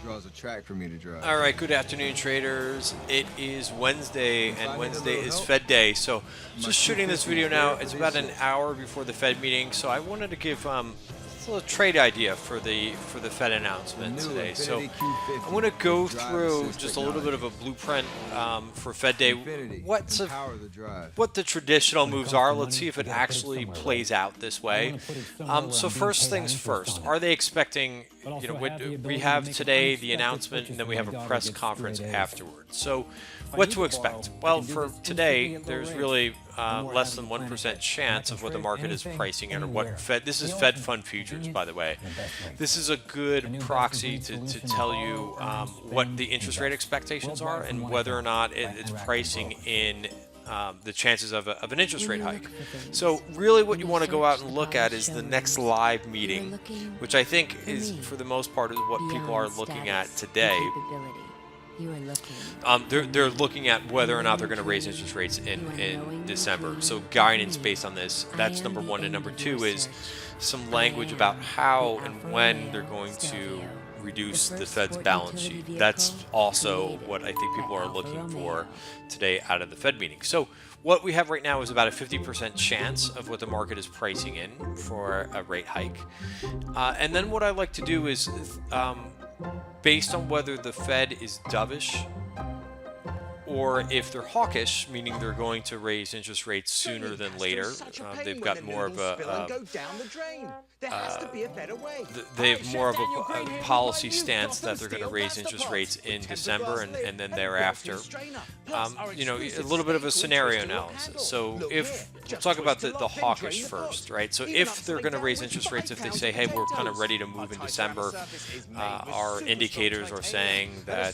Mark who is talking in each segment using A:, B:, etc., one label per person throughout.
A: draws a track for me to drive.
B: All right, good afternoon, traders. It is Wednesday, and Wednesday is Fed Day. So, just shooting this video now. It's about an hour before the Fed meeting, so I wanted to give a little trade idea for the Fed announcement today. So, I'm going to go through just a little bit of a blueprint for Fed Day. What the traditional moves are. Let's see if it actually plays out this way. So, first things first. Are they expecting? We have today the announcement, and then we have a press conference afterwards. So, what to expect? Well, for today, there's really less than 1% chance of what the market is pricing in, or what Fed. This is Fed fund futures, by the way. This is a good proxy to tell you what the interest rate expectations are and whether or not it's pricing in the chances of an interest rate hike. So really what you want to go out and look at is the next live meeting, which I think is, for the most part, is what people are looking at today. They're looking at whether or not they're going to raise interest rates in December. So guidance based on this, that's number one. And number two is some language about how and when they're going to reduce the Fed's balance sheet. That's also what I think people are looking for today out of the Fed meeting. So what we have right now is about a 50% chance of what the market is pricing in for a rate hike. And then what I like to do is, based on whether the Fed is dovish or if they're hawkish, meaning they're going to raise interest rates sooner than later, they've got more of they have more of a policy stance that they're going to raise interest rates in December and then thereafter. A little bit of a scenario analysis. So if we'll talk about the hawkish first, right? So if they're going to raise interest rates, if they say, hey, we're kind of ready to move in December, our indicators are saying that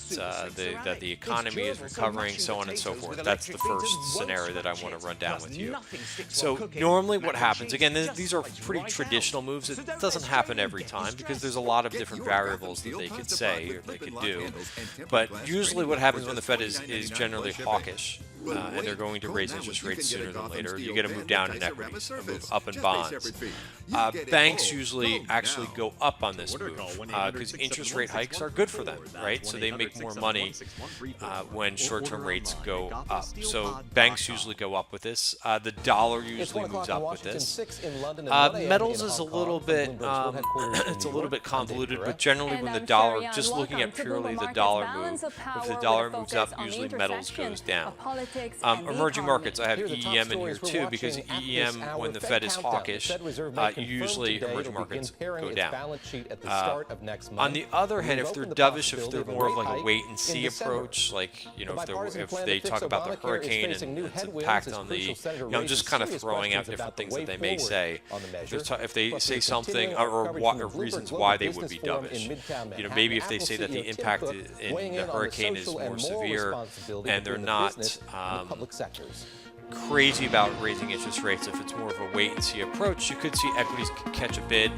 B: the economy is recovering, so on and so forth. That's the first scenario that I want to run down with you. So normally what happens, again, these are pretty traditional moves. It doesn't happen every time because there's a lot of different variables that they could say or they could do. But usually what happens when the Fed is generally hawkish, and they're going to raise interest rates sooner than later, you get a move down in equities, a move up in bonds. Banks usually actually go up on this move because interest rate hikes are good for them, right? So they make more money when short-term rates go up. So banks usually go up with this. The dollar usually moves up with this. Metals is a little bit it's a little bit convoluted, but generally when the dollar, just looking at purely the dollar move, if the dollar moves up, usually metals goes down. Emerging markets, I have EEM in here too, because EEM, when the Fed is hawkish, usually emerging markets go down. On the other hand, if they're dovish, if they're more of like a wait-and-see approach, like if they talk about the hurricane and its impact on the, I'm just kind of throwing out different things that they may say. If they say something or reasons why they would be dovish, maybe if they say that the impact in the hurricane is more severe and they're not crazy about raising interest rates, if it's more of a wait-and-see approach, you could see equities catch a bid.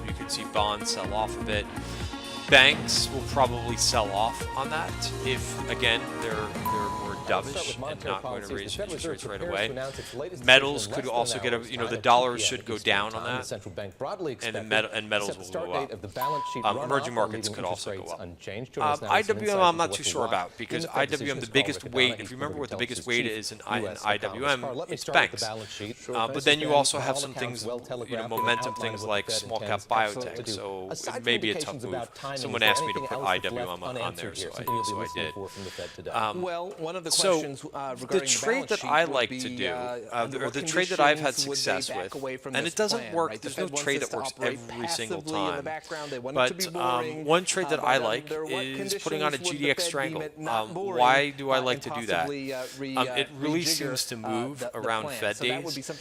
B: You could see bonds sell off a bit. Banks will probably sell off on that if, again, they're more dovish and not going to raise interest rates right away. Metals could also get the dollar should go down on that, and metals will go up. Emerging markets could also go up. IWM I'm not too sure about, because IWM, the biggest weight, if you remember what the biggest weight is in IWM, it's banks. But then you also have some things, momentum things like small cap biotech, so it may be a tough move. Someone asked me to put IWM on there, so I did. So the trade that I like to do, or the trade that I've had success with, and it doesn't work, there's no trade that works every single time, but one trade that I like is putting on a GDX strangle. Why do I like to do that? It really seems to move around Fed days.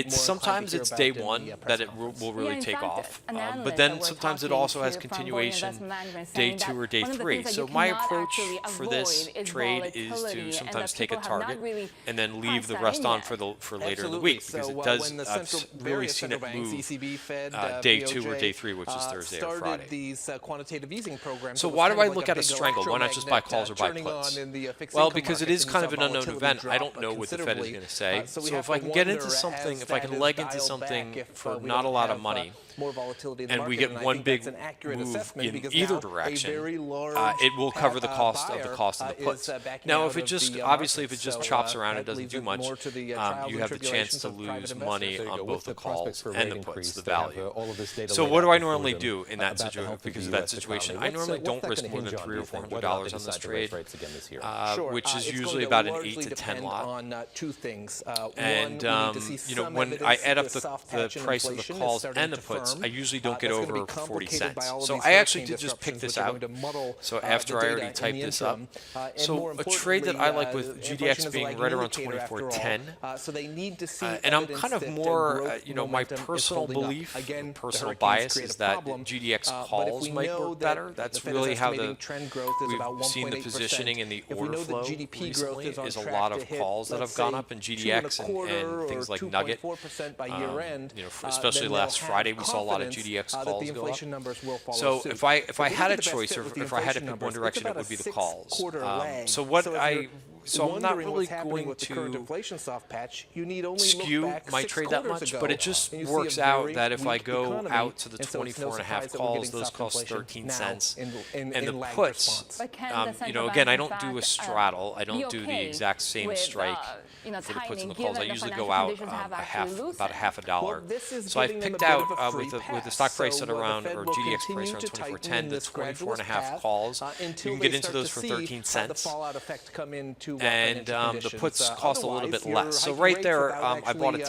B: Sometimes it's day one that it will really take off, but then sometimes it also has continuation day two or day three. So my approach for this trade is to sometimes take a target and then leave the rest on for later in the week, because it does. I've really seen it move day two or day three, which is Thursday or Friday. So why do I look at a strangle? Why not just buy calls or buy puts? Well, because it is kind of an unknown event. I don't know what the Fed is going to say. So if I can get into something, if I can leg into something for not a lot of money, and we get one big move, in either direction, it will cover the cost of the puts. Now, if it just obviously if it just chops around and doesn't do much, you have the chance to lose money on both the calls and the puts, the value. So what do I normally do in that situation? Because of that situation, I normally don't risk more than $300 or $400 on this trade, which is usually about an 8 to 10 lot. And you know, when I add up the price of the calls and the puts, I usually don't get over 40 cents. So I actually did just pick this out. So after I already typed this up, so a trade that I like with GDX being right around 24.10, and I'm kind of more, you know, my personal belief, personal bias is that GDX calls might work better. That's really how we've seen the positioning in the order flow recently is a lot of calls that have gone up in GDX and things like Nugget. You know, especially last Friday, we saw a lot of GDX calls go up. So if I had a choice, or if I had to pick one direction, it would be the calls. So I'm not really going to skew my trade that much, but it just works out that if I go out to the 24.5 calls, those cost 13 cents, and the puts, you know, again, I don't do a straddle, I don't do the exact same strike for the puts and the calls. I usually go out about a half a dollar. So I've picked out with the stock price at around, or GDX price around 24.10, the 24.5 calls. You can get into those for 13 cents. And the puts cost a little bit less. So right there, I bought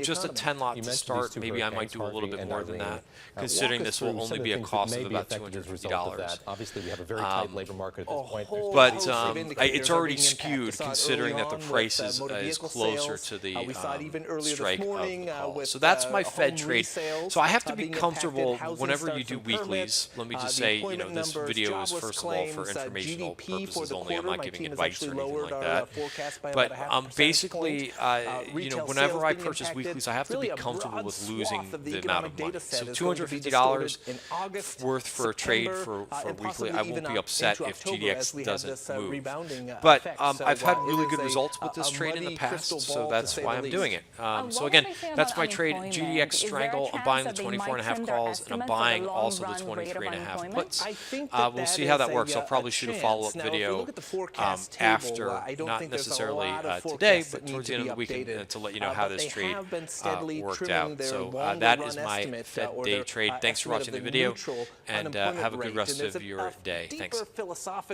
B: just a 10 lot to start. Maybe I might do a little bit more than that, considering this will only be a cost of about $250.
A: Obviously, we have a very tight labor market at this point.
B: But it's already skewed, considering that the price is closer to the strike of the call. So that's my Fed trade. So I have to be comfortable whenever you do weeklies. Let me just say, you know, this video is first of all for informational purposes only. I'm not giving advice or anything like that. But basically, you know, whenever I purchase weeklies, I have to be comfortable with losing the amount of money. So $250 worth for a trade for weekly, I won't be upset if GDX doesn't move. But I've had really good results with this trade in the past, so that's why I'm doing it. So again, that's my trade, GDX Strangle. I'm buying the 24.5 calls, and I'm buying also the 23.5 puts. We'll see how that works. I'll probably shoot a follow-up video after, not necessarily today, but towards the end of the week, to let you know how this trade worked out. So that is my Fed day trade. Thanks for watching the video, and have a good rest of your day. Thanks.